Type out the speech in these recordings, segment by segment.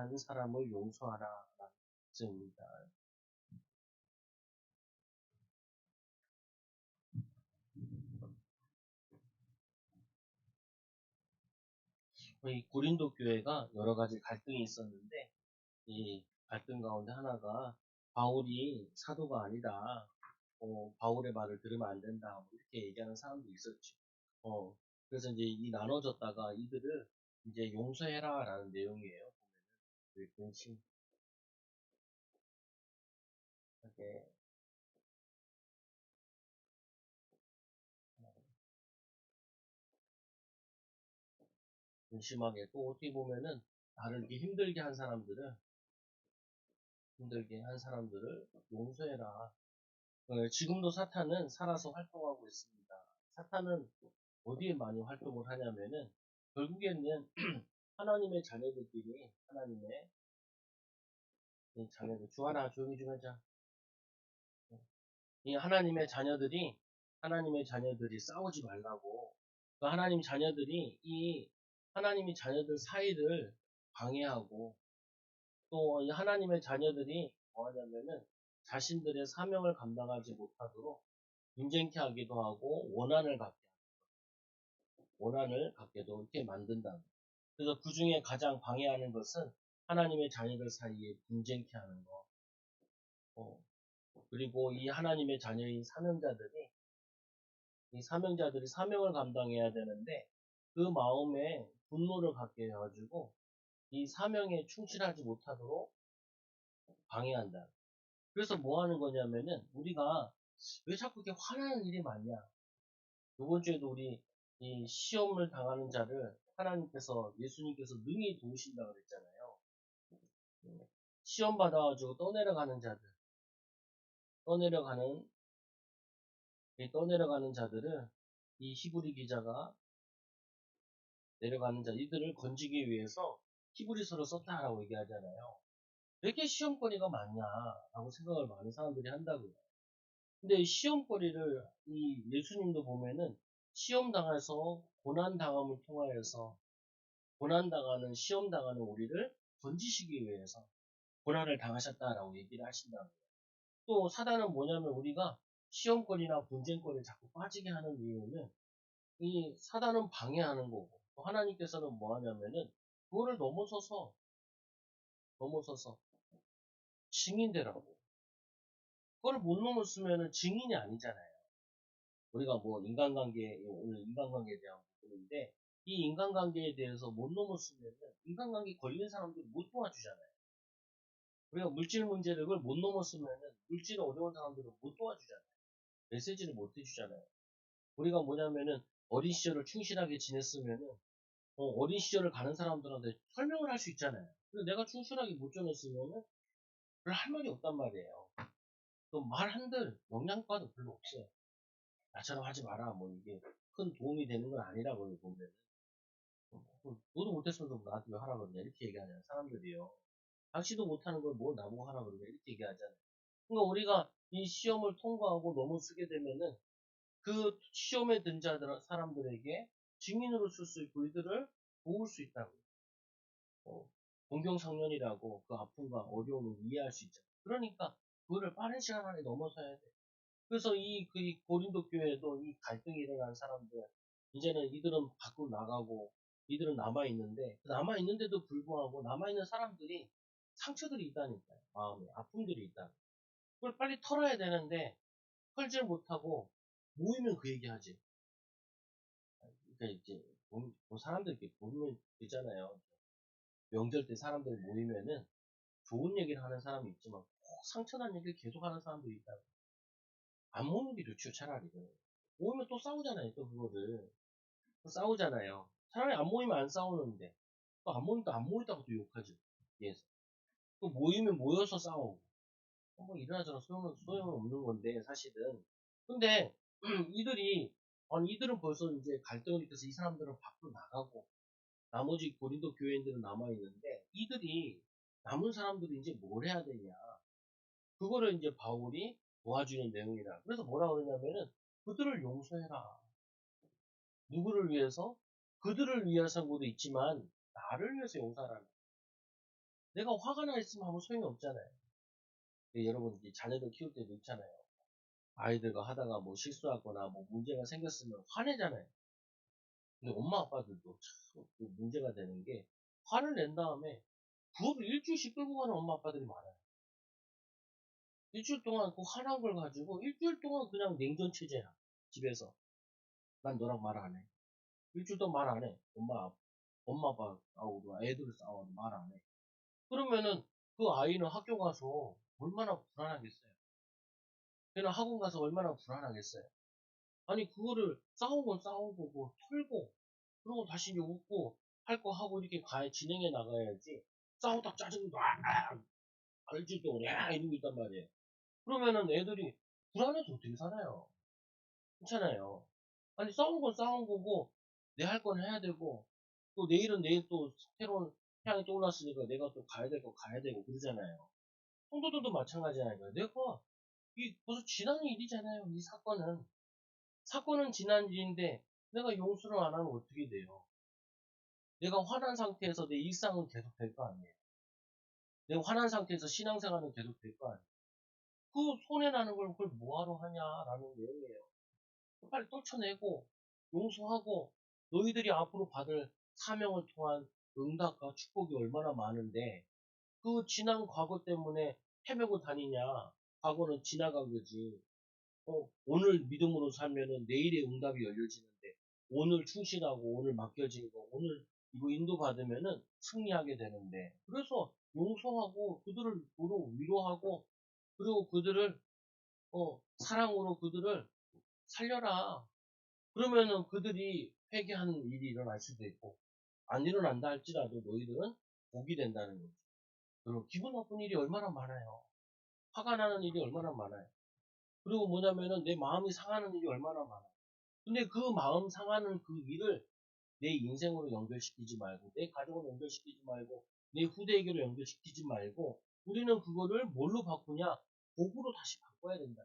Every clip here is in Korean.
한 사람을 용서하라 라는 뜻입니다. 이 고린도 교회가 여러 가지 갈등이 있었는데 이 갈등 가운데 하나가 바울이 사도가 아니다. 바울의 말을 들으면 안 된다. 뭐 이렇게 얘기하는 사람도 있었죠. 그래서 이제 이 나눠졌다가 이들을 이제 용서해라 라는 내용이에요. 보면은 근심하게 근심하게 또 어떻게 보면은 나를 이렇게 힘들게 한 사람들을 용서해라. 지금도 사탄은 살아서 활동하고 있습니다. 사탄은 어디에 많이 활동을 하냐면은 결국에는 하나님의 자녀들끼리 하나님의 이 자녀들 주하나 조용히 좀 하자. 이 하나님의 자녀들이 싸우지 말라고 그 하나님의 자녀들 사이를 방해하고 또 이 하나님의 자녀들이 뭐 하냐면은 자신들의 사명을 감당하지 못하도록 분쟁케 하기도 하고 원한을 갖게도 이렇게 만든다. 그래서 그 중에 가장 방해하는 것은 하나님의 자녀들 사이에 분쟁케 하는 거. 어, 그리고 이 하나님의 자녀인 이 사명자들이 사명을 감당해야 되는데 그 마음에 분노를 갖게 해가지고 이 사명에 충실하지 못하도록 방해한다. 그래서 뭐 하는 거냐면은 우리가 왜 자꾸 이렇게 화나는 일이 많냐? 이번 주에도 우리 이 시험을 당하는 자를 예수님께서 능히 도우신다 그랬잖아요. 시험 받아가지고 떠내려가는 자들을 이 히브리 기자가 이들을 건지기 위해서 히브리서를 썼다라고 얘기하잖아요. 왜 이렇게 시험거리가 많냐라고 생각을 많은 사람들이 한다고요. 근데 이 시험거리를 이 예수님도 보면은 시험 당해서 시험 당하는 우리를 건지시기 위해서 고난을 당하셨다라고 얘기를 하신다고요. 또 사단은 뭐냐면 우리가 시험거리나 분쟁거리에 자꾸 빠지게 하는 이유는 이 사단은 방해하는 거고 또 하나님께서는 뭐 하냐면은 그거를 넘어서서 증인되라고. 그걸 못 넘었으면은 증인이 아니잖아요. 우리가 뭐 오늘 인간관계에 대한 부분인데 이 인간관계에 대해서 못 넘었으면은 인간관계 걸린 사람들이 못 도와주잖아요. 우리가 물질 문제를 그걸 못 넘었으면은 물질 어려운 사람들은 못 도와주잖아요. 메시지를 못 해주잖아요. 우리가 뭐냐면은 어린 시절을 충실하게 지냈으면은 어린 시절을 가는 사람들한테 설명을 할 수 있잖아요. 근데 내가 충실하게 못 지냈으면은 별로 할 말이 없단 말이에요. 또 말 한들 영양가도 별로 없어요. 나처럼 하지 마라. 뭐 이게 큰 도움이 되는 건 아니라고요, 보면. 너도 못했으면서 나한테 왜 하라 그러냐, 이렇게 얘기하잖아요, 사람들이요. 당신도 못하는 걸 뭘 나보고 하라 그러냐, 이렇게 얘기하잖아요. 그러니까 우리가 이 시험을 통과하고 넘어서게 되면은 그 시험에 든 사람들에게 증인으로 쓸 수 있고 이들을 도울 수 있다고. 동경상련이라고 그 아픔과 어려움을 이해할 수 있잖아요. 그러니까 그거를 빠른 시간 안에 넘어서야 돼. 그래서 이 고린도 교회에도 이 갈등이 일어난 사람들, 이제는 이들은 밖으로 나가고, 이들은 남아있는데, 남아있는데도 불구하고 남아있는 사람들이 상처들이 있다니까요. 마음에, 아픔들이 있다. 그걸 빨리 털어야 되는데, 털질 못하고, 모이면 그 얘기 하지. 그러니까 이제, 뭐 사람들 이렇게 보면 되잖아요. 명절 때 사람들 모이면은, 좋은 얘기를 하는 사람이 있지만, 꼭 상처난 얘기를 계속 하는 사람도 있다. 안 모으는 게 좋죠, 차라리. 모이면 또 싸우잖아요, 또 그거를. 또 싸우잖아요. 차라리 안 모이면 안 싸우는데. 또 안 모이니까 안 모이다고 또 욕하죠. 뒤에서. 또 모이면 모여서 싸우고. 뭐 이러저러 소용은 없는 건데, 사실은. 근데, 이들은 벌써 이제 갈등을 일으켜서 이 사람들은 밖으로 나가고, 나머지 고린도 교회인들은 남아있는데, 남은 사람들이 이제 뭘 해야 되냐. 그거를 이제 바울이 도와주는 내용이다. 그래서 뭐라 그러냐면은, 그들을 용서해라. 누구를 위해서? 그들을 위해서도 있지만 나를 위해서 용서하라는. 내가 화가 나 있으면 아무 소용이 없잖아요. 여러분, 자녀들 키울 때도 있잖아요. 아이들과 하다가 뭐 실수하거나 뭐 문제가 생겼으면 화내잖아요. 근데 엄마 아빠들도 참 문제가 되는 게 화를 낸 다음에 그거를 일주일씩 끌고 가는 엄마 아빠들이 많아요. 일주일 동안 그 화난 걸 가지고 일주일 동안 그냥 냉전체제야. 집에서. 난 너랑 말 안 해. 일주일 동안 말 안 해. 엄마 아빠 싸우고 애들 싸워도 말 안 해. 그러면은 그 아이는 학교 가서 얼마나 불안하겠어요. 걔는 학원 가서 얼마나 불안하겠어요. 아니 그거를 싸우고 싸우고 뭐 털고 그러고 다시 이제 웃고 할 거 하고 이렇게 진행해 나가야지. 싸우다 짜증도 알지도 이러고 있단 말이에요. 그러면은 애들이 불안해서 어떻게 살아요? 그렇잖아요. 아니 싸운 건 싸운 거고 내 할 건 해야 되고 또 내일은 내일 또 새로운 태양이 떠올랐으니까 내가 또 가야 될 거 가야 되고 그러잖아요. 성도들도 마찬가지잖아요. 내가 이 벌써 지난 일이잖아요. 이 사건은 지난 일인데 내가 용서를 안 하면 어떻게 돼요? 내가 화난 상태에서 내 일상은 계속 될 거 아니에요. 내가 화난 상태에서 신앙생활은 계속 될 거 아니에요. 그 손해 나는 걸 그걸 뭐하러 하냐라는 내용이에요. 빨리 떨쳐내고 용서하고 너희들이 앞으로 받을 사명을 통한 응답과 축복이 얼마나 많은데 그 지난 과거 때문에 헤매고 다니냐. 과거는 지나간 거지. 오늘 믿음으로 살면은 내일의 응답이 열려지는데 오늘 충실하고 오늘 맡겨진 거 오늘 이거 인도받으면은 승리하게 되는데 그래서 용서하고 그들을 위로하고 그리고 그들을 사랑으로 그들을 살려라. 그러면은 그들이 회개하는 일이 일어날 수도 있고 안 일어난다 할지라도 너희들은 복이 된다는 거죠. 여러분 기분 나쁜 일이 얼마나 많아요. 화가 나는 일이 얼마나 많아요. 그리고 뭐냐면은 내 마음이 상하는 일이 얼마나 많아요. 근데 그 마음 상하는 그 일을 내 인생으로 연결시키지 말고 내 가족으로 연결시키지 말고 내 후대에게로 연결시키지 말고 우리는 그거를 뭘로 바꾸냐? 복으로 다시 바꿔야 된다.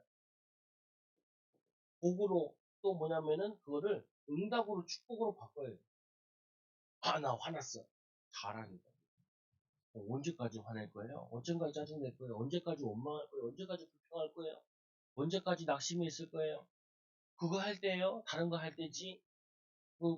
복으로 또 뭐냐면은 그거를 응답으로 축복으로 바꿔야 돼. 아, 나 화났어. 잘하니까. 언제까지 화낼 거예요? 언제까지 짜증낼 거예요? 언제까지 원망할 거예요? 언제까지 불평할 거예요? 언제까지 낙심이 있을 거예요? 그거 할 때예요? 다른 거 할 때지?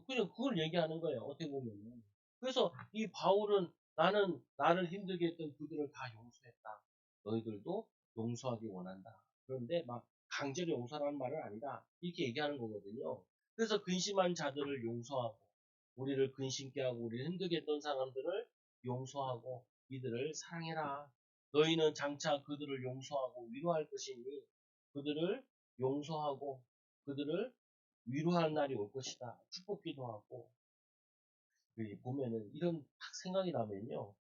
그냥 그걸 얘기하는 거예요. 어떻게 보면은. 그래서 이 바울은 나는 나를 힘들게 했던 그들을 다 용서했다. 너희들도 용서하기 원한다. 그런데 막 강제로 용서하라는 말은 아니다. 이렇게 얘기하는 거거든요. 그래서 근심한 자들을 용서하고 우리를 근심케 하고 우리를 힘들게 했던 사람들을 용서하고 이들을 사랑해라. 너희는 장차 그들을 용서하고 위로할 것이니 그들을 용서하고 그들을 위로하는 날이 올 것이다. 축복기도 하고 보면은 이런 딱 생각이 나면요.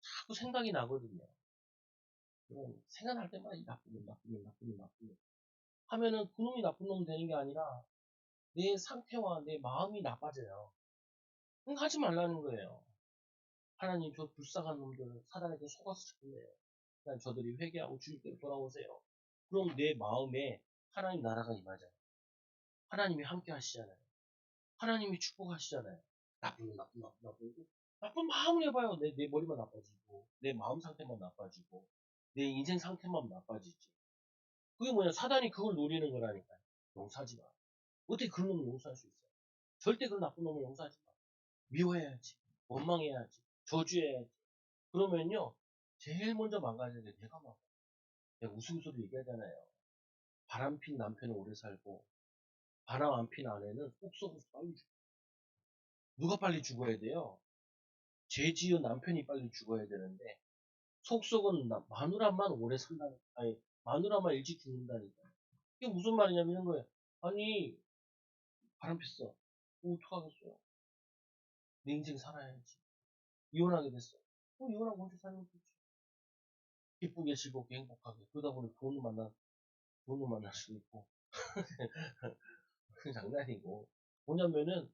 자꾸 생각이 나거든요. 생각날 때마다 이 나쁜 놈 하면은 그놈이 나쁜 놈 되는 게 아니라 내 상태와 내 마음이 나빠져요. 그러니까 하지 말라는 거예요. 하나님 저 불쌍한 놈들 사단에게 속아서 죽겠네요. 그냥 저들이 회개하고 주님께로 돌아오세요. 그럼 내 마음에 하나님 나라가 임하잖아요. 하나님이 함께 하시잖아요. 하나님이 축복하시잖아요. 나쁜 마음을 해봐요. 내 머리만 나빠지고, 내 마음 상태만 나빠지고, 내 인생 상태만 나빠지지. 그게 뭐냐, 사단이 그걸 노리는 거라니까요. 용서하지 마. 어떻게 그런 놈을 용서할 수 있어요? 절대 그런 나쁜 놈을 용서하지 마. 미워해야지. 원망해야지. 저주해야지. 그러면요, 제일 먼저 망가지는 게 내가 막, 내가 우스갯소리 얘기하잖아요. 바람핀 남편은 오래 살고, 바람 안 핀 아내는 꼭 썩어서 빨리 죽어. 누가 빨리 죽어야 돼요? 죄 지은 남편이 빨리 죽어야 되는데 속속은 마누라만 오래 산다니까. 아니 마누라만 일찍 죽는다니까. 이게 무슨 말이냐면 이런 거예요. 아니 바람 폈어. 어떡하겠어요. 내 인생 살아야지. 이혼하게 됐어. 이혼하고 혼자 살면 되지. 기쁘게 즐겁게 행복하게. 그러다 보니 돈을 만날 수도 있고. 그 장난이고. 뭐냐면은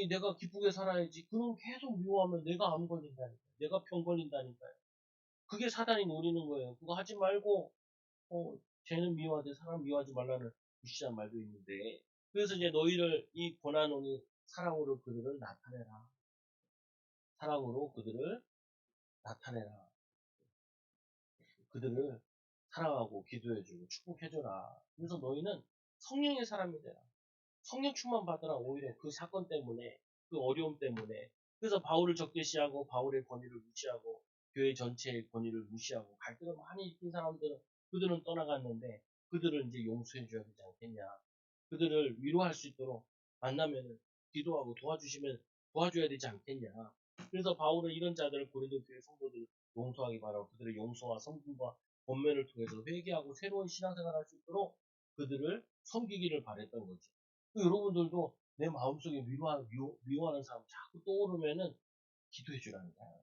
내가 기쁘게 살아야지. 그놈 계속 미워하면 내가 암 걸린다니까. 내가 병 걸린다니까요. 그게 사단이 노리는 거예요. 그거 하지 말고 쟤는 미워하되 사람 미워하지 말라는 무시한 말도 있는데 그래서 이제 너희를 이 고난오니 사랑으로 그들을 나타내라. 사랑으로 그들을 나타내라. 그들을 사랑하고 기도해주고 축복해줘라. 그래서 너희는 성령의 사람이 되라. 성령 충만 받으라. 오히려 그 사건 때문에, 그 어려움 때문에. 그래서 바울을 적대시하고 바울의 권위를 무시하고 교회 전체의 권위를 무시하고 갈등을 많이 일으킨 사람들은 그들은 떠나갔는데 그들을 이제 용서해줘야 되지 않겠냐. 그들을 위로할 수 있도록 만나면 기도하고 도와주시면 도와줘야 되지 않겠냐. 그래서 바울은 이런 자들을 고린도 교회 성도들 용서하기 바라고 그들의 용서와 성품과 권면을 통해서 회개하고 새로운 신앙생활을 할 수 있도록 그들을 섬기기를 바랬던 거죠. 여러분들도 내 마음속에 미워하는 사람 자꾸 떠오르면은 기도해 주라는 거야.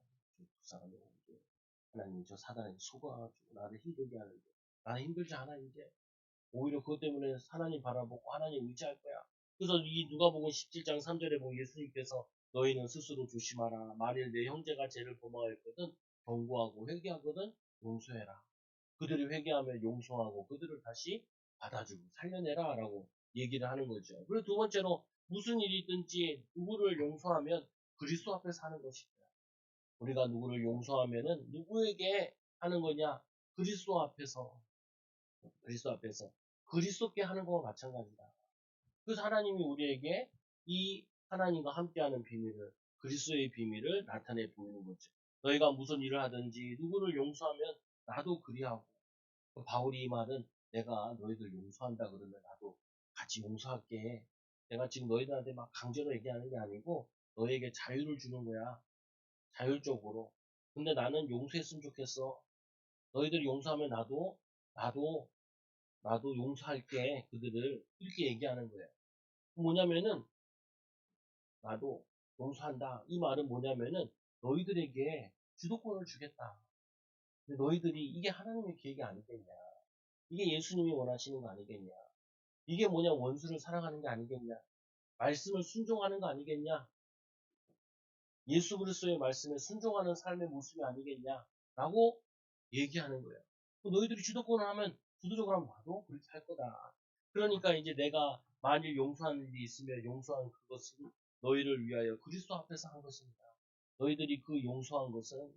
불쌍한 영혼들. 하나님 저 사단에 속아가지고 나를 힘들게 하는데 나는 힘들지 않아 이제. 오히려 그것 때문에 하나님 바라보고 하나님 의지할 거야. 그래서 이 누가복음 17장 3절에 보면 예수님께서 너희는 스스로 조심하라. 만일 내 형제가 죄를 범하였거든 경고하고 회개하거든 용서해라. 그들이 회개하면 용서하고 그들을 다시 받아주고 살려내라 라고 얘기를 하는 거죠. 그리고 두 번째로 무슨 일이 있든지 누구를 용서하면 그리스도 앞에서 하는 것입니다. 우리가 누구를 용서하면은 누구에게 하는 거냐? 그리스도 앞에서 그리스도께 하는 거와 마찬가지다. 그래서 하나님이 우리에게 이 하나님과 함께하는 비밀을 그리스도의 비밀을 나타내 보이는 거죠. 너희가 무슨 일을 하든지 누구를 용서하면 나도 그리하고 바울이 이 말은 내가 너희들 용서한다 그러면 나도 같이 용서할게. 내가 지금 너희들한테 막 강제로 얘기하는 게 아니고 너희에게 자유를 주는 거야. 자율적으로. 근데 나는 용서했으면 좋겠어. 너희들이 용서하면 나도, 나도 용서할게. 그들을. 이렇게 얘기하는 거예요. 뭐냐면은, 나도 용서한다. 이 말은 뭐냐면은, 너희들에게 주도권을 주겠다. 근데 너희들이 이게 하나님의 계획이 아니겠냐. 이게 예수님이 원하시는 거 아니겠냐. 이게 뭐냐, 원수를 사랑하는 게 아니겠냐. 말씀을 순종하는 거 아니겠냐. 예수 그리스도의 말씀에 순종하는 삶의 모습이 아니겠냐. 라고 얘기하는 거예요. 너희들이 주도권을 하면 주도적으로 하면 나도 그렇게 할 거다. 그러니까 이제 내가 만일 용서하는 일이 있으면 용서한 그것은 너희를 위하여 그리스도 앞에서 한 것입니다. 너희들이 그 용서한 것은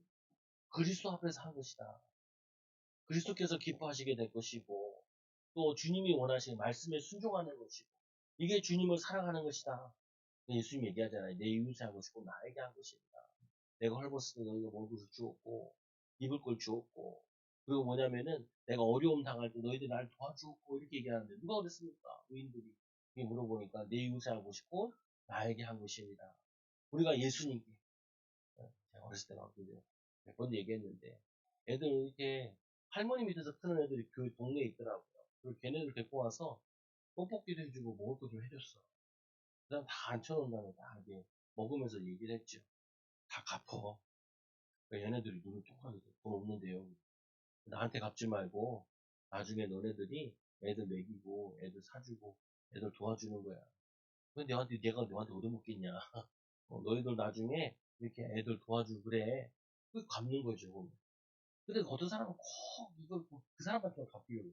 그리스도 앞에서 한 것이다. 그리스도께서 기뻐하시게 될 것이고 또 주님이 원하시는 말씀에 순종하는 것이고 이게 주님을 사랑하는 것이다. 예수님 얘기하잖아요. 내 이웃에 한 것이고 나에게 한 것입니다. 내가 헐벗을 때 너희가 먹을 것을 주었고 입을 걸 주었고 그리고 뭐냐면은 내가 어려움 당할 때 너희들이 날 도와주었고 이렇게 얘기하는데 누가 그랬습니까? 의인들이 물어보니까 내 이웃에 하고 싶고 나에게 한 것입니다. 우리가 예수님께 제가 어렸을 때 막 몇 번 얘기했는데 애들 이렇게 할머니 밑에서 크는 애들이 교회 동네에 있더라고요. 그리고 걔네들 데리고 와서 떡볶이도 해주고 먹을 거 좀 해줬어. 그다음 다 앉혀놓은 다음에 다 이제 먹으면서 얘기를 했죠. 다 갚어. 그러니까 얘네들이 눈을 똑하게 돈 없는데요. 나한테 갚지 말고 나중에 너네들이 애들 먹이고 애들 사주고 애들 도와주는 거야. 근데 내가 너한테 얻어먹겠냐. 너희들 나중에 이렇게 애들 도와주고 그래. 그 갚는 거죠. 보면. 근데 어떤 사람은 꼭 이걸 그 사람한테 갚으려고.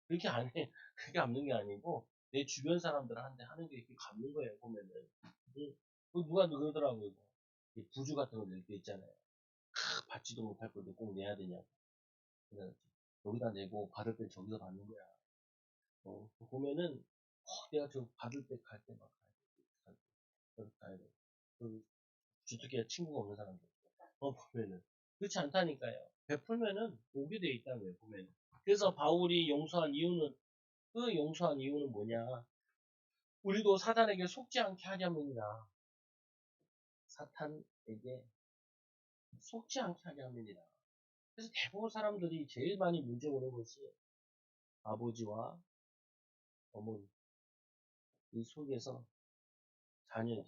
그렇게 안 해. 그게 갚는 게 아니고 내 주변 사람들한테 하는 게 이렇게 갚는 거예요. 보면은. 누가 그러더라고요. 부주 같은 거 낼 때 있잖아요. 받지도 못할 건데 꼭 내야 되냐고. 그래서 여기다 내고 받을 때 저기서 받는 거야. 보면은 내가 저 받을 때 갈 때 막 가야 돼. 그 주특기가 친구가 없는 사람들 보면은 그렇지 않다니까요. 베풀면은 오게 돼 있다는 거예요. 보면은. 그래서 바울이 용서한 이유는 그 용서한 이유는 뭐냐? 우리도 사탄에게 속지 않게 하려면이라. 사탄에게 속지 않게 하려 함이니라. 그래서 대부분 사람들이 제일 많이 문제 오는 것이 아버지와 어머니 이 속에서 자녀죠.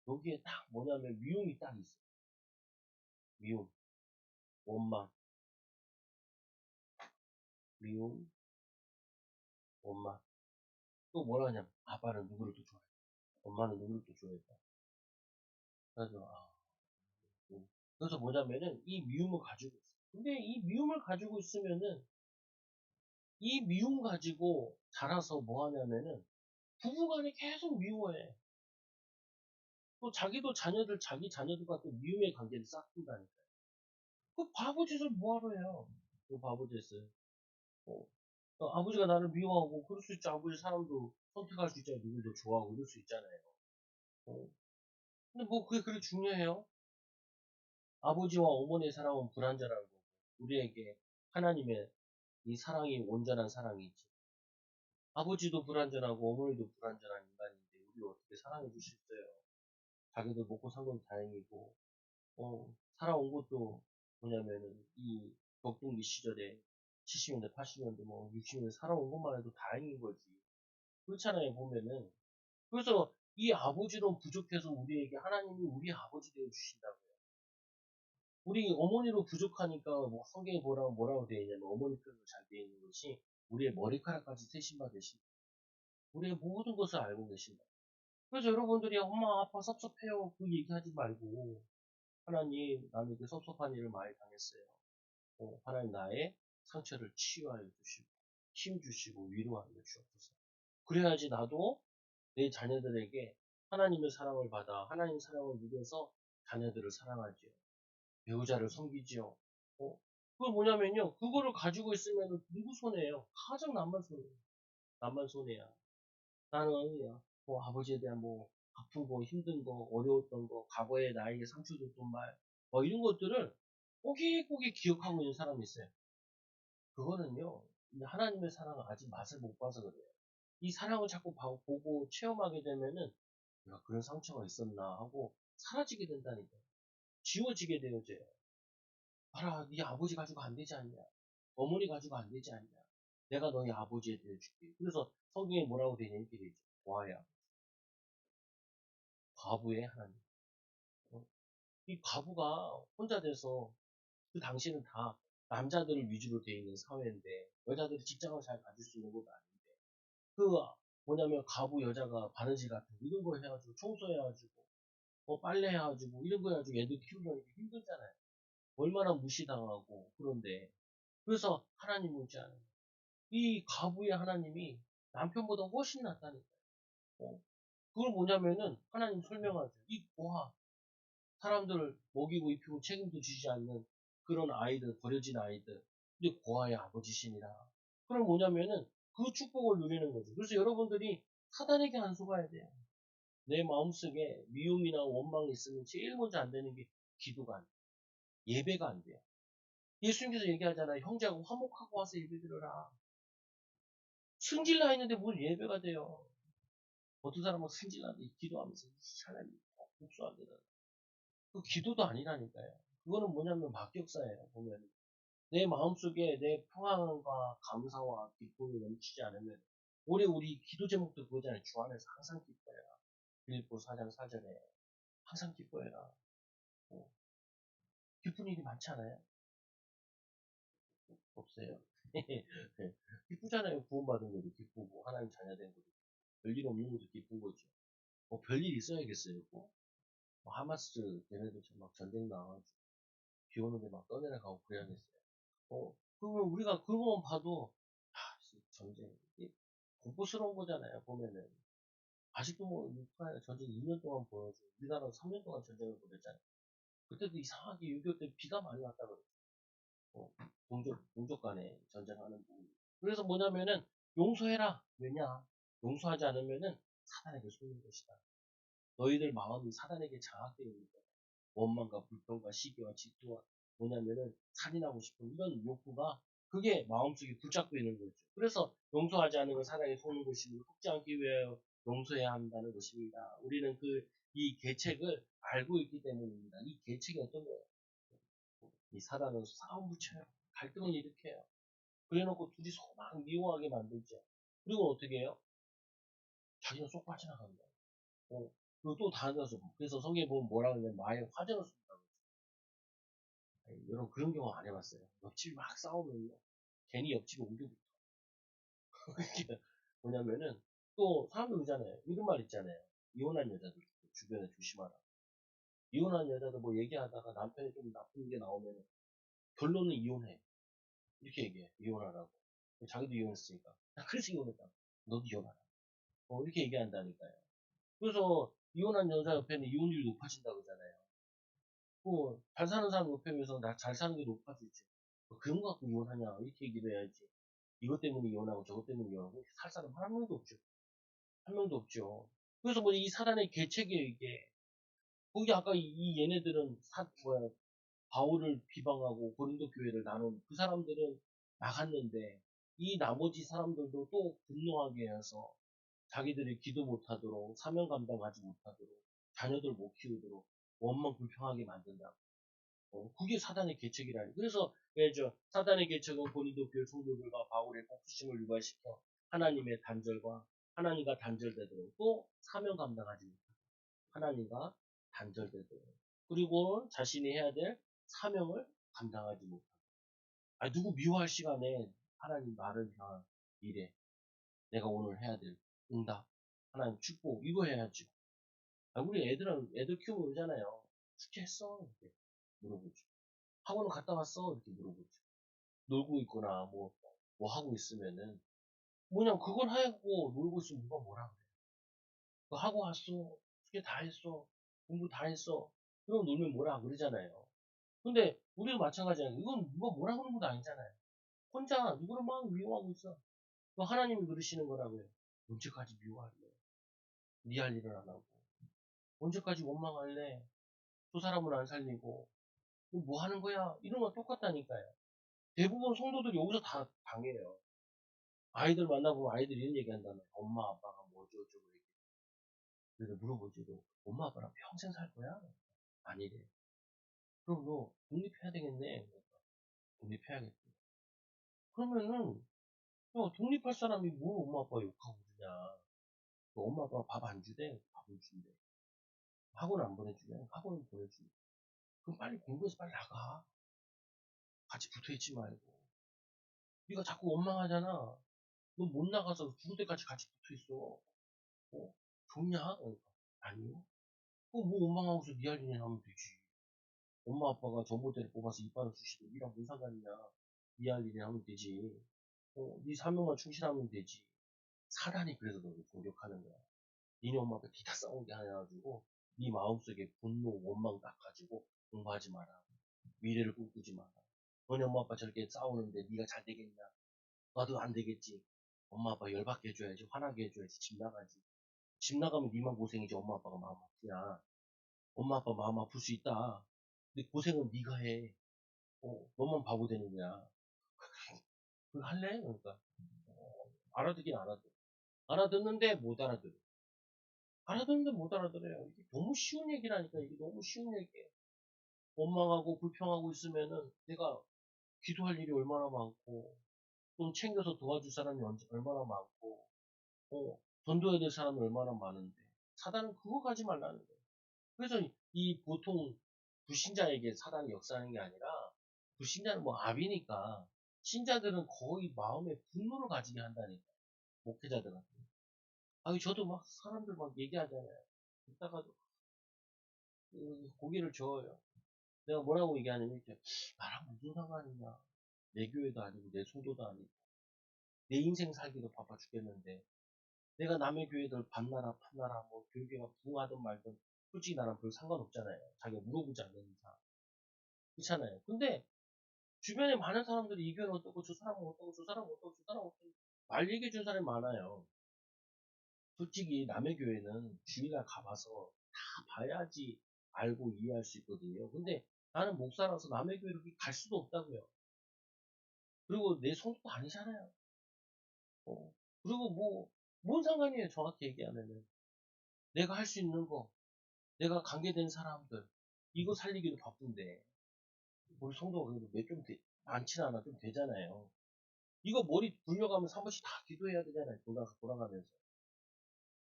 여기에 딱 뭐냐면 미움이 딱 있어요. 미움, 원망, 미움, 원망. 또 뭐라 하냐면 아빠는 누구를 또 좋아해. 엄마는 누구를 또 좋아했다. 그래서 그래서 뭐냐면은 이 미움을 가지고 있어. 근데 이 미움을 가지고 있으면은 이 미움 가지고 자라서 뭐 하냐면은 부부간에 계속 미워해. 또 자기도 자기 자녀들과 또 미움의 관계를 쌓는다니까요. 그 바보 짓을 뭐하러 해요? 그 바보 됐어요. 어, 아버지가 나를 미워하고, 그럴 수 있죠. 아버지 사람도 선택할 수 있잖아요. 누굴 더 좋아하고, 그럴 수 있잖아요. 어, 근데 뭐 그게 그렇게 중요해요? 아버지와 어머니의 사랑은 불완전한 거고, 우리에게 하나님의 이 사랑이 온전한 사랑이지. 아버지도 불완전하고 어머니도 불완전한 인간인데 우리 어떻게 사랑해 주실까요? 자기들 먹고 산 건 다행이고, 살아온 것도 뭐냐면은 이 격동기 시절에 70년대, 80년대, 뭐 60년대 살아온 것만 해도 다행인 거지. 그렇잖아요, 보면은. 그래서 이 아버지로 부족해서 우리에게 하나님이 우리 아버지 되어 주신다고요. 우리 어머니로 부족하니까 뭐 성경에 뭐라고 되어 있냐면 어머니 표현으로 잘 되어 있는 것이 우리의 머리카락까지 세신 바 되신 우리의 모든 것을 알고 계신다. 그래서 여러분들이 엄마 아빠 섭섭해요 그 얘기하지 말고 하나님 나는 이렇게 섭섭한 일을 많이 당했어요. 하나님 나의 상처를 치유하여 주시고 힘 주시고 위로하여 주옵소서. 그래야지 나도 내 자녀들에게 하나님의 사랑을 받아 하나님 사랑을 누려서 자녀들을 사랑하지요. 배우자를 섬기지요. 그거 뭐냐면요. 그거를 가지고 있으면 누구 손해예요? 가장 남만 손해예요. 남만 손해야. 나는 뭐 아버지에 대한 뭐 아픈 거, 힘든 거, 어려웠던 거, 과거에 나에게 상처 줬던 말, 뭐 이런 것들을 꼬깃꼬깃 기억하고 있는 사람이 있어요. 그거는요, 이 하나님의 사랑을 아직 맛을 못 봐서 그래요. 이 사랑을 자꾸 보고 체험하게 되면은 내가 그런 상처가 있었나 하고 사라지게 된다니까요. 지워지게 되어져요. 봐라, 네 아버지 가지고 안 되지 않냐? 어머니 가지고 안 되지 않냐? 내가 너희 아버지에 되어줄게. 그래서 성경에 뭐라고 되냐 이렇게 되죠. 와야 과부의 하나님. 어? 이 과부가 혼자 돼서 그 당시에는 다 남자들을 위주로 되어 있는 사회인데 여자들이 직장을 잘 가질 수 있는 것도 아닌데 그 뭐냐면 과부 여자가 바느질 같은 거 이런 거 해가지고 청소해가지고 빨래해가지고 이런 거 해가지고 애들 키우려니까 힘들잖아요. 얼마나 무시당하고 그런데 그래서 하나님 오지 않아요. 이 과부의 하나님이 남편보다 훨씬 낫다니까요. 그걸 뭐냐면은 하나님 설명하죠. 이 고아 사람들을 먹이고 입히고 책임도 지지 않는 그런 아이들 버려진 아이들 근데 고아의 아버지시니라. 그럼 뭐냐면은 그 축복을 누리는 거죠. 그래서 여러분들이 사단에게 안 속아야 돼요. 내 마음속에 미움이나 원망이 있으면 제일 먼저 안 되는 게 기도가 안 돼요. 예배가 안 돼요. 예수님께서 얘기하잖아요. 형제하고 화목하고 와서 예배 드려라. 승질나 있는데 뭘 예배가 돼요. 어떤 사람은 승질나는데 기도하면서 하나님 복수하게 되그 기도도 아니라니까요. 그거는 뭐냐면 막격사예요. 보면 내 마음속에 내 평안과 감사와 기쁨이 넘치지 않으면 올해 우리 기도 제목도 그거잖아요. 주 안에서 항상 기뻐해라. 빌립보 4장 4절에 항상 기뻐해라. 어, 기쁜 일이 많지 않아요? 없어요. 네. 기쁘잖아요. 구원받은 것도 기쁘고 하나님 자녀 된 것도 별일 없는 것도 기쁜 거죠. 별일 있어야겠어요. 하마스 걔네들 막 전쟁 나와가지고 비 오는데 막 떠내려가고 그래야겠어요. 그러면 우리가 그것만 봐도, 전쟁, 이게 공포스러운 거잖아요, 보면은. 아직도 뭐, 우크라이나 전쟁 2년 동안 벌어지고, 우리나라는 3년 동안 전쟁을 벌였잖아요. 그때도 이상하게 6.25 때 비가 많이 왔다 그랬죠. 동족 간에 전쟁하는 부분. 그래서 뭐냐면은, 용서해라. 왜냐? 용서하지 않으면은, 사단에게 속는 것이다. 너희들 마음이 사단에게 장악되어 있는 거다. 원망과 불평과 시기와 질투와 뭐냐면은 살인하고 싶은 이런 욕구가 그게 마음속에 붙잡고 있는 거죠. 그래서 용서하지 않는 건 사단에 속는 것이고 속지 않기 위해 용서해야 한다는 것입니다. 우리는 이 계책을 알고 있기 때문입니다. 이 계책이 어떤 거예요? 이 사단은 싸움 붙여요. 갈등을 일으켜요. 그래놓고 둘이 서막 미워하게 만들죠. 그리고 어떻게 해요? 자기는 쏙 빠져나간다. 그리고 또 다녀서 그래서 성경에 보면 뭐라 그러냐면 마에 화전을 쏜다고. 여러분 그런 경우 안 해봤어요. 옆집이 막 싸우면요. 괜히 옆집에 옮겨붙어. 그게 뭐냐면은 또 사람들 그러잖아요. 이런 말 있잖아요. 이혼한 여자들 주변에 조심하라. 이혼한 여자들 뭐 얘기하다가 남편이 좀 나쁜 게 나오면 결론은 이혼해. 이렇게 얘기해. 이혼하라고. 자기도 이혼했으니까. 나 그래서 이혼했다. 너도 이혼하라. 이렇게 얘기한다니까요. 그래서 이혼한 여자 옆에는 이혼율이 높아진다 그러잖아요. 잘 사는 사람 옆에 비해서 나 잘 사는 게 높아지지. 그런 거 갖고 이혼하냐 이렇게 얘기를 해야지. 이것 때문에 이혼하고 저것 때문에 이혼하고 살 사람 한 명도 없죠. 한 명도 없죠. 그래서 뭐 이 사단의 계책이에요 이게. 거기 아까 얘네들은 바울을 비방하고 고린도 교회를 나눈 그 사람들은 나갔는데 이 나머지 사람들도 또 분노하게 해서 자기들이 기도 못하도록 사명 감당하지 못하도록 자녀들 못 키우도록 원망 불평하게 만든다. 그게 사단의 계책이라니. 그래서 사단의 계책은 고린도 교회 성도들과 바울의 복수심을 유발시켜 하나님의 단절과 하나님과 단절되도록 또 사명 감당하지 못하도록 하나님과 단절되도록 그리고 자신이 해야 될 사명을 감당하지 못하도록 누구 미워할 시간에 하나님 나를 향한 일에 내가 오늘 해야 될 응답 하나님 축복 이거 해야지. 우리 애들 키우고 그러잖아요. 숙제했어? 이렇게 물어보죠. 학원 갔다 왔어? 이렇게 물어보죠. 놀고 있거나 뭐 하고 있으면은 뭐냐 그걸 하고 놀고 있으면 누가 뭐라 그래. 그거 하고 왔어. 숙제 다 했어. 공부 다 했어. 그럼 놀면 뭐라 그러잖아요. 근데 우리도 마찬가지야. 이건 누가 뭐라 그러는 것도 아니잖아요. 혼자 누구를 막 미워하고 있어. 그 하나님이 그러시는 거라고요. 언제까지 미워할래? 네 할 일을 안 하고. 언제까지 원망할래? 저 사람은 안 살리고. 뭐 하는 거야? 이런 거 똑같다니까요. 대부분 성도들이 여기서 다 당해요. 아이들 만나보면 아이들이 이런 얘기 한다면 엄마 아빠가 뭐 어쩌고저쩌고 얘기. 그래서 물어보지. 너 엄마 아빠랑 평생 살 거야? 아니래. 그럼 너 독립해야 되겠네. 독립해야겠다. 그러면은 독립할 사람이 뭐 엄마 아빠 욕하고 그러냐. 너 엄마 아빠가 밥 안 주대? 밥을 준대. 학원 안 보내주면 학원을 보내준대. 그럼 빨리 공부해서 빨리 나가. 같이 붙어있지 말고. 네가 자꾸 원망하잖아. 너 못 나가서 죽을 때까지 같이 붙어있어. 좋냐? 아니요. 그럼 뭐 원망하고서 네 할 일이나 하면 되지. 엄마 아빠가 전봇대를 뽑아서 이빨을 쑤시고 니랑 뭔 상관이냐. 네 할 일이나 하면 되지. 네 사명만 충실하면 되지. 사단이 그래서 너를 공격하는 거야. 니네 엄마 아빠 기타 싸우게 해가지고 네 마음속에 분노, 원망 딱 가지고 공부하지 마라. 미래를 꿈꾸지 마라. 너네 엄마 아빠 저렇게 싸우는데 네가 잘 되겠냐? 나도 안 되겠지. 엄마 아빠 열받게 해줘야지. 화나게 해줘야지. 집 나가지. 집 나가면 니만 고생이지. 엄마 아빠가 마음 아프냐. 엄마 아빠 마음 아플 수 있다. 근데 고생은 네가 해. 너만 바보 되는 거야. 그거 할래? 그러니까 알아듣긴 알아듣. 알아듣는데 못 알아들어. 알아듣는데 못 알아들어요. 이게 너무 쉬운 얘기라니까. 이게 너무 쉬운 얘기예요. 원망하고 불평하고 있으면은 내가 기도할 일이 얼마나 많고 좀 챙겨서 도와줄 사람이 얼마나 많고 전도해야 될 사람이 얼마나 많은데 사단은 그거 가지 말라는 거예요. 그래서 이 보통 불신자에게 사단이 역사하는 게 아니라 불신자는 뭐 압이니까 신자들은 거의 마음에 분노를 가지게 한다니까 목회자들한테. 저도 막 사람들 막 얘기하잖아요. 듣다가도 고개를 저어요. 내가 뭐라고 얘기하냐면 이렇게 나랑 무슨 상관이냐. 내 교회도 아니고 내 성도도 아니고 내 인생 살기도 바빠 죽겠는데 내가 남의 교회들 반나라 푸나라 뭐 교회가 부흥하든 말든 솔직히 나랑 별 상관없잖아요. 자기가 물어보지 않는 이상. 그렇잖아요. 근데 주변에 많은 사람들이 이 교회는 어떻고 저 사람은 어떻고 저 사람은 어떻고 저 사람은 어떻고 말 얘기해 준 사람이 많아요. 솔직히 남의 교회는 주일날 가봐서 다 봐야지 알고 이해할 수 있거든요. 근데 나는 목사라서 남의 교회를 갈 수도 없다고요. 그리고 내 성도도 아니잖아요. 그리고 뭔 상관이에요. 정확히 얘기하면은. 내가 할 수 있는 거, 내가 관계된 사람들, 이거 살리기도 바쁜데, 우리 성도가 그래도 많진 않아, 좀 되잖아요. 이거 머리 굴려가면서 한 번씩 다 기도해야 되잖아요. 돌아가면서.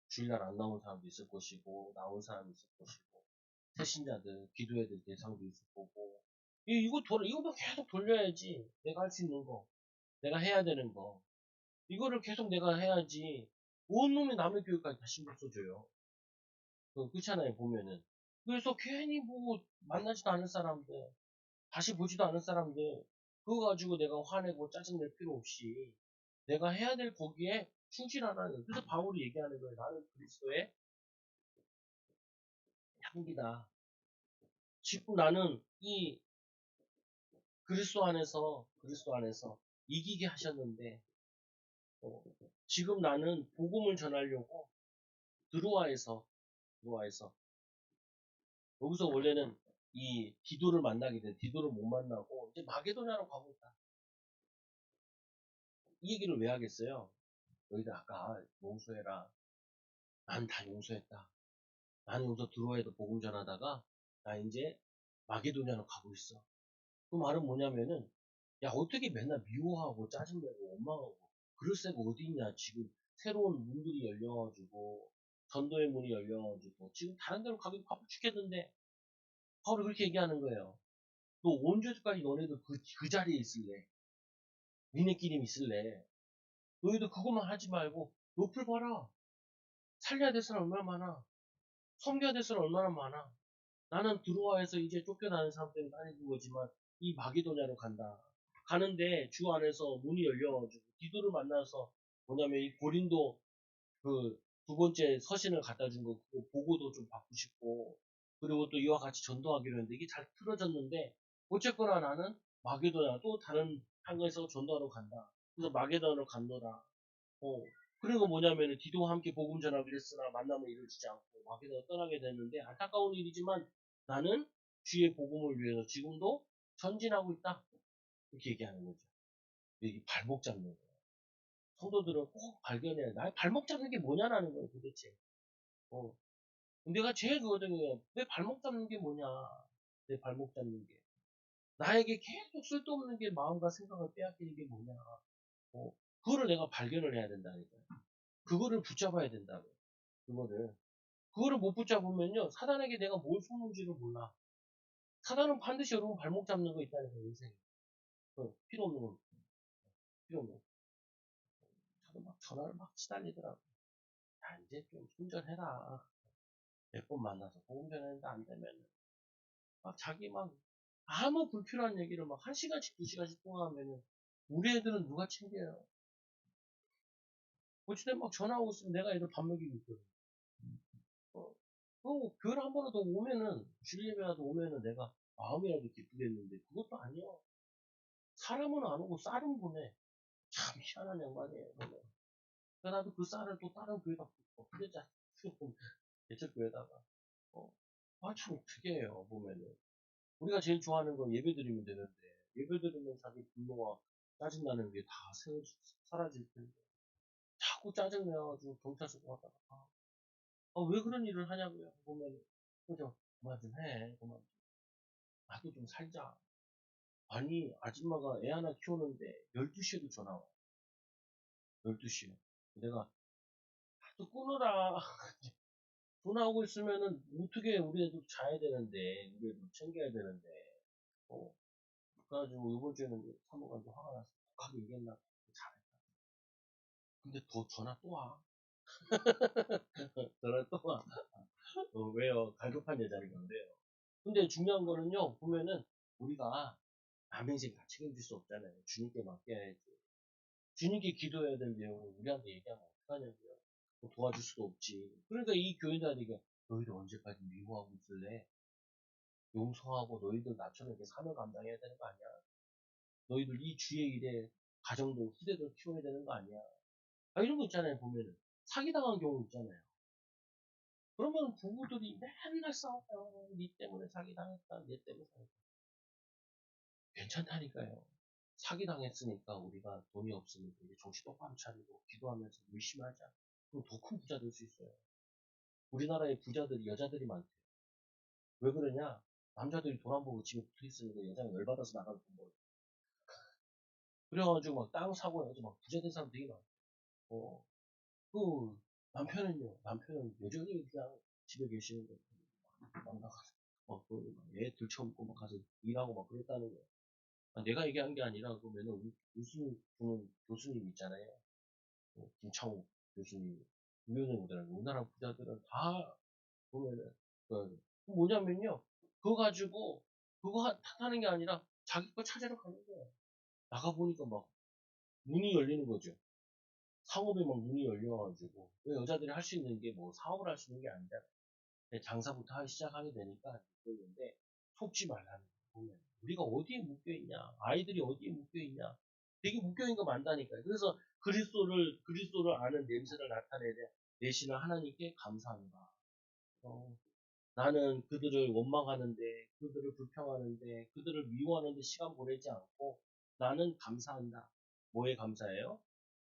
주일날 안 나온 사람도 있을 것이고, 나온 사람이 있을 것이고, 새신자들, 기도해야 될 대상도 있을 거고, 이거도 계속 돌려야지. 내가 할 수 있는 거, 내가 해야 되는 거. 이거를 계속 내가 해야지. 온몸이 남의 교육까지 다 신경 써줘요. 그렇잖아요, 보면은. 그래서 괜히 만나지도 않은 사람들, 다시 보지도 않은 사람들, 그거 가지고 내가 화내고 짜증낼 필요 없이 내가 해야 될 거기에 충실하라는. 그래서 바울이 얘기하는 거예요. 나는 그리스도의 향기다. 지금 나는 그리스도 안에서 이기게 하셨는데, 지금 나는 복음을 전하려고 드로아에서 여기서 원래는 이 디도를 만나게 돼. 디도를 못 만나고 이제 마게도냐로 가고 있다. 이 얘기를 왜 하겠어요? 너희들 아까 용서해라. 난 다 용서했다. 나는 여기서 드로아에도 복음 전하다가 나 이제 마게도냐로 가고 있어. 그 말은 뭐냐면은, 야, 어떻게 맨날 미워하고 짜증내고 원망하고 그럴 새가 어디 있냐. 지금 새로운 문들이 열려가지고 전도의 문이 열려가지고 지금 다른 데로 가기 바빠 죽겠는데 바로 그렇게 얘기하는 거예요. 너 언제까지 너네들 그 자리에 있을래? 니네끼리 있을래? 너희들 그것만 하지 말고 높을 봐라. 살려야 될 사람 얼마나 많아. 섬겨야 될 사람 얼마나 많아. 나는 드로아에서 이제 쫓겨나는 사람 때문에 다니는 거지만 이 마게도냐로 간다. 가는데 주 안에서 문이 열려가지고 디도를 만나서 뭐냐면 이 고린도 그 두 번째 서신을 갖다 준 거 그거 보고도 좀 받고 싶고 그리고 또 이와 같이 전도하기로 했는데 이게 잘 틀어졌는데 어쨌거나 나는 마게도냐 또 다른 한국에서 전도하러 간다. 그래서 마게도냐로 간노라. 어, 그리고 뭐냐면은 디도와 함께 복음 전하기로 했으나 만남을 이루어지지 않고 마게도냐 떠나게 됐는데 안타까운 일이지만 나는 주의 복음을 위해서 지금도 전진하고 있다. 이렇게 얘기하는 거죠. 여기 발목 잡는 거예요. 성도들은 꼭 발견해야 돼. 나 발목 잡는 게 뭐냐라는 거예요, 도대체. 어. 내가 제일 그거든요. 내 발목 잡는 게 뭐냐. 내 발목 잡는 게. 나에게 계속 쓸데없는 게 마음과 생각을 빼앗기는 게 뭐냐. 그거를 내가 발견을 해야 된다니까요. 그거를 붙잡아야 된다고. 그거를. 그거를 못 붙잡으면요, 사단에게 내가 뭘 속는지를 몰라. 사단은 반드시 여러분 발목 잡는 거 있다는 거예요, 인생에. 필요 없는 거. 필요 없는 거. 저도 막 전화를 막 치달리더라고. 야, 이제 좀 손절해라. 몇 번 만나서 복음 전했는데 안 되면 막 자기 막 아무 불필요한 얘기를 막 1시간씩 2시간씩 통화 하면은 우리 애들은 누가 챙겨요? 어찌된 막 전화하고 있으면 내가 애들 밥 먹이고 있거든. 어, 교회를 한 번이라도 오면은 주일 예배라도 오면은 내가 마음이라도 기쁘겠는데 그것도 아니야. 사람은 안 오고 쌀은 보내. 참 희한한 양반이에요. 보면. 그래서 나도 그 쌀을 또 다른 교회다 뿌려자. 대척교회다가 참 특이해요 보면은. 우리가 제일 좋아하는 건 예배 드리면 되는데, 예배 드리면 자기 분노와 짜증나는 게 다 사라질 텐데, 자꾸 짜증내가지고 경찰서 갔다가, 왜 그런 일을 하냐고요. 보면, 그죠? 그만 좀 해. 그만 좀. 나도 좀 살자. 아니, 아줌마가 애 하나 키우는데, 12시에도 전화 와. 12시에. 내가, 또 끊어라. 전화하고 있으면은, 어떻게 우리 애도 자야 되는데, 우리 애도 챙겨야 되는데, 어, 그래가지고 이번 주에는 사모관도 화가 났어. 독하게 얘기했나? 잘했다. 근데 더 전화 또 와. 전화 또 와. 왜요? 갈급한 여자니까 그래요. 근데 중요한 거는요, 보면은 우리가 남의 인생 다 책임질 수 없잖아요. 주님께 맡겨야지. 주님께 기도해야 되는 내용을 우리한테 얘기하면 어떡하냐고요. 뭐 도와줄 수도 없지. 그러니까 이 교인들에게 너희들 언제까지 미워하고 있을래? 용서하고 너희들 나처럼 이렇게 사명 감당해야 되는 거 아니야? 너희들 이 주의 일에 가정도 후대들 키워야 되는 거 아니야? 이런 거 있잖아요, 보면은. 사기당한 경우 있잖아요. 그러면 부부들이 맨날 싸워요. 니 때문에 사기당했다, 니 때문에 사기당했다. 괜찮다니까요. 사기당했으니까 우리가 돈이 없으니까 이제 정신 똑바로 차리고 기도하면서 열심히 하자. 그럼 더 큰 부자 될 수 있어요. 우리나라의 부자들이 여자들이 많대요. 왜 그러냐? 남자들이 돈 안 벌고 집에 붙어 있으니까 여자가 열받아서 나가서 돈 벌어. 그래가지고 막 땅 사고 해가지고 막 부자 된 사람 되게 많아요. 어, 그 남편은요. 남편은 여전히 그냥 집에 계시는 거예요. 막 나가서 애 들쳐먹고 막 가서 일하고 막 그랬다는 거예요. 내가 얘기한 게 아니라 그러면은 웃음 주는 교수님 있잖아요. 김창욱 교수님, 유명해 보더라고요. 우리나라 부자들은 다 보면은 뭐냐면요. 그거 가지고 그거 탓하는 게 아니라 자기 거 찾으러 가는 거예요. 나가 보니까 막 문이 열리는 거죠. 상업에 막 문이 열려가지고 왜 여자들이 할 수 있는 게 뭐 사업을 할 수 있는 게 아니잖아요. 장사부터 시작하게 되니까 그러는데 속지 말라는 거예요. 보면 우리가 어디에 묶여있냐? 아이들이 어디에 묶여있냐? 되게 묶여있는 거 많다니까요. 그래서 그리스도를 아는 냄새를 내시는 하나님께 감사합니다. 어, 나는 그들을 원망하는데, 그들을 불평하는데, 그들을 미워하는데 시간 보내지 않고 나는 감사한다. 뭐에 감사해요?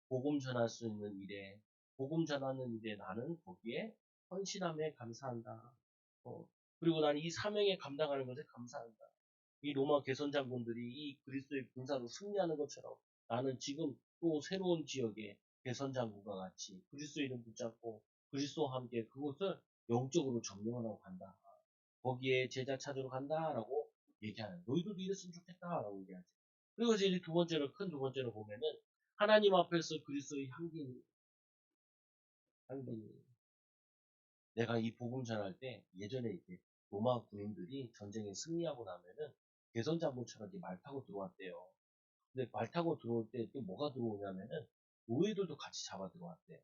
복음 전할 수 있는 일에, 복음 전하는 일에 나는 거기에 헌신함에 감사한다. 어, 그리고 나는 이 사명에 감당하는 것에 감사한다. 이 로마 개선 장군들이 이 그리스도의 군사로 승리하는 것처럼 나는 지금 또 새로운 지역에 개선 장군과 같이 그리스도 이름 붙잡고 그리스도와 함께 그곳을 영적으로 점령하러 간다. 거기에 제자 찾으러 간다라고 얘기하는. 너희들도 이랬으면 좋겠다라고 얘기하죠. 그리고 이제 큰 두 번째로 보면은 하나님 앞에서 그리스도의 향기니 내가 이 복음 전할 때 예전에 이렇게 로마 군인들이 전쟁에 승리하고 나면은 개선 장군처럼 이렇게 말 타고 들어왔대요. 근데 말 타고 들어올 때 또 뭐가 들어오냐면은 노예들도 같이 잡아 들어왔대요.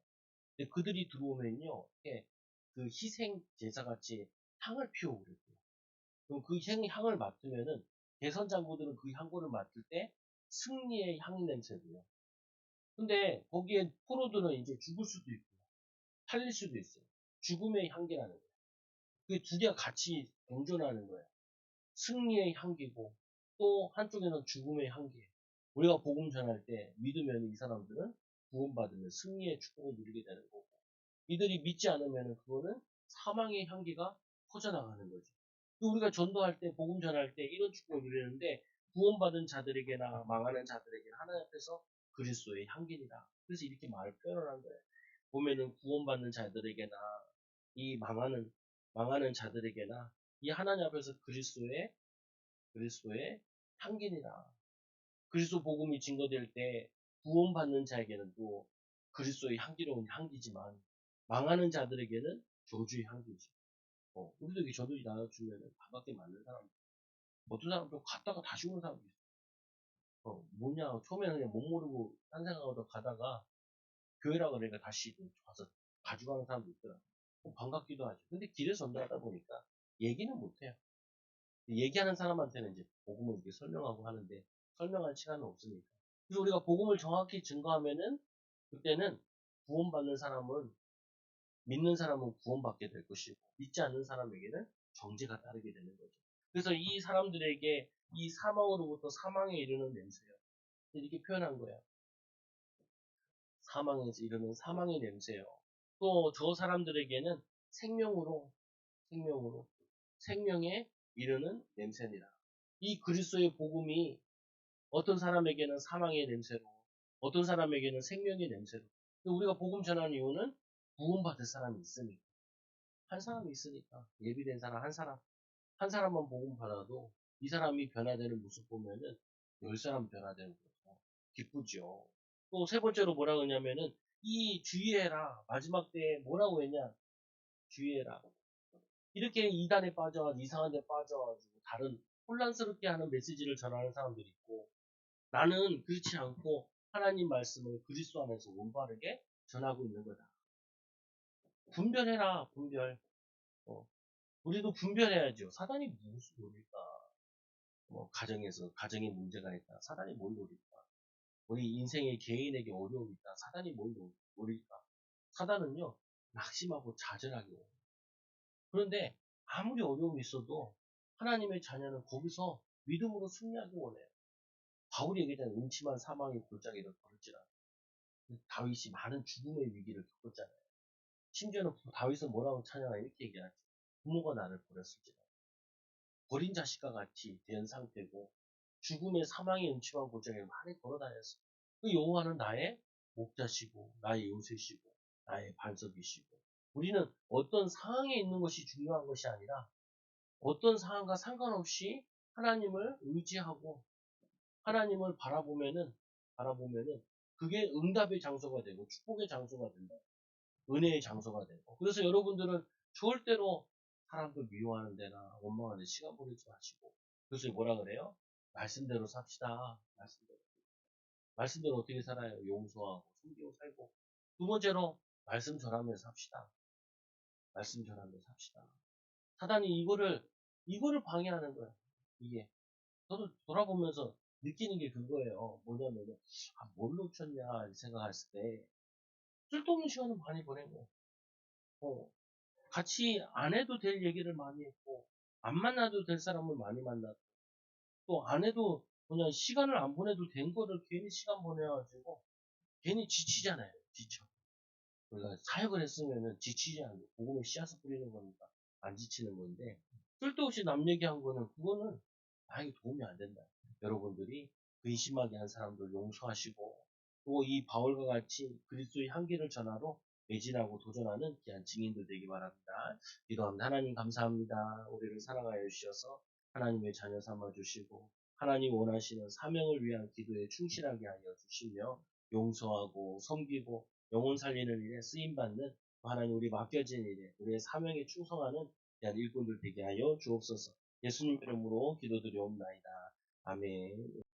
근데 그들이 들어오면요, 이렇게 그 희생 제사 같이 향을 피우고 그랬대요. 그럼 그 향을 맡으면은 개선 장군들은 그 향고를 맡을 때 승리의 향 냄새고요. 근데 거기에 포로들은 이제 죽을 수도 있고 살릴 수도 있어요. 죽음의 향기라는 거예요. 그게 두 개가 같이 공존하는 거예요. 승리의 향기고 또 한쪽에는 죽음의 향기예요. 우리가 복음 전할 때 믿으면 이 사람들은 구원받으면 승리의 축복을 누리게 되는 거고 이들이 믿지 않으면 그거는 사망의 향기가 퍼져나가는 거죠. 우리가 전도할 때 복음 전할 때 이런 축복을 누리는데 구원받은 자들에게나 망하는 자들에게나 하나님 앞에서 그리스도의 향기니라. 그래서 이렇게 말을 표현한 거예요. 보면은 구원받는 자들에게나 이 망하는 자들에게나 이 하나님 앞에서 그리스도의 향기니라. 그리스도 복음이 증거될 때 구원받는 자에게는 또 그리스도의 향기로운 향기지만 망하는 자들에게는 저주의 향기지. 우리도 이게 저주를 나눠주면 반갑게 맞는 사람. 어떤 사람도 갔다가 다시 오는 사람도 있어. 뭐냐, 처음에는 그냥 못 모르고 딴 생각하다 가다가 교회라 그러니까 다시 와서 가져가는 사람도 있더라. 반갑기도 하죠. 근데 길에서 전도하다 보니까 얘기는 못해요. 얘기하는 사람한테는 이제 복음을 이렇게 설명하고 하는데 설명할 시간은 없으니까. 그래서 우리가 복음을 정확히 증거하면은 그때는 구원받는 사람은 믿는 사람은 구원받게 될 것이고 믿지 않는 사람에게는 정죄가 따르게 되는 거죠. 그래서 이 사람들에게 이 사망으로부터 사망에 이르는 냄새요. 이렇게 표현한 거예요. 사망에서 이르는 사망의 냄새요. 또 저 사람들에게는 생명으로 생명에 이르는 냄새니라. 이 그리스도의 복음이 어떤 사람에게는 사망의 냄새로, 어떤 사람에게는 생명의 냄새로. 우리가 복음 전하는 이유는 구원받을 사람이 있으니까. 한 사람이 있으니까. 예비된 사람 한 사람만 복음 받아도 이 사람이 변화되는 모습 보면은 10사람 변화되는 거죠. 기쁘죠. 또 세 번째로 뭐라 그러냐면은 이 주의해라. 마지막 때에 뭐라고 했냐? 주의해라. 이렇게 이단에 빠져가지고 이상한 데 빠져가지고 다른 혼란스럽게 하는 메시지를 전하는 사람들이 있고 나는 그렇지 않고 하나님 말씀을 그리스도 안에서 올바르게 전하고 있는 거다. 분별해라, 분별. 우리도 분별해야죠. 사단이 무엇을 노릴까? 가정에 문제가 있다. 사단이 뭘 노릴까? 우리 인생의 개인에게 어려움이 있다. 사단이 뭘 노릴까? 사단은요, 낙심하고 좌절하게 해요. 그런데 아무리 어려움이 있어도 하나님의 자녀는 거기서 믿음으로 승리하기 원해요. 바울이 얘기했잖아요. 음침한 사망의 골짜기를 걸을지라. 다윗이 많은 죽음의 위기를 겪었잖아요. 심지어는 다윗은 뭐라고 찬양하 이렇게 얘기하죠. 부모가 나를 버렸을지라. 버린 자식과 같이 된 상태고 죽음의 사망의 음침한 골짜기를 많이 걸어다녔어요. 그 여호와는 나의 목자시고 나의 요새시고 나의 반석이시고 우리는 어떤 상황에 있는 것이 중요한 것이 아니라 어떤 상황과 상관없이 하나님을 의지하고 하나님을 바라보면은 그게 응답의 장소가 되고 축복의 장소가 된다. 은혜의 장소가 되고. 그래서 여러분들은 절대로 사람들 미워하는 데나 원망하는 데 시간 보내지 마시고. 그래서 뭐라 그래요? 말씀대로 삽시다. 말씀대로. 말씀대로 어떻게 살아요? 용서하고, 섬기고 살고. 두 번째로, 말씀 전하면서 삽시다. 말씀 전하면서 삽시다. 사단이 이거를 방해하는 거야. 이게. 저도 돌아보면서 느끼는 게 그거예요. 뭐냐면은, 뭘 놓쳤냐 생각했을 때, 쓸데없는 시간을 많이 보내고, 어, 같이 안 해도 될 얘기를 많이 했고, 안 만나도 될 사람을 많이 만났고, 또 안 해도 그냥 시간을 안 보내도 된 거를 괜히 시간 보내가지고, 괜히 지치잖아요. 지쳐. 우리가 사역을 했으면은 지치지 않고, 복음의 씨앗을 뿌리는 거니까 안 지치는 건데, 쓸데없이 남 얘기한 거는, 그거는 나에게 도움이 안 된다. 여러분들이 근심하게 한 사람들 용서하시고, 또 이 바울과 같이 그리스도의 향기를 전하러 매진하고 도전하는 귀한 증인들 되기 바랍니다. 기도합니다. 하나님 감사합니다. 우리를 사랑하여 주셔서 하나님의 자녀 삼아 주시고, 하나님 원하시는 사명을 위한 기도에 충실하게 하여 주시며, 용서하고 섬기고 영혼 살리는 일에 쓰임받는 하나님 우리 맡겨진 일에 우리의 사명에 충성하는 귀한 일꾼들 되게 하여 주옵소서. 예수님 이름으로 기도드리옵나이다. 아멘.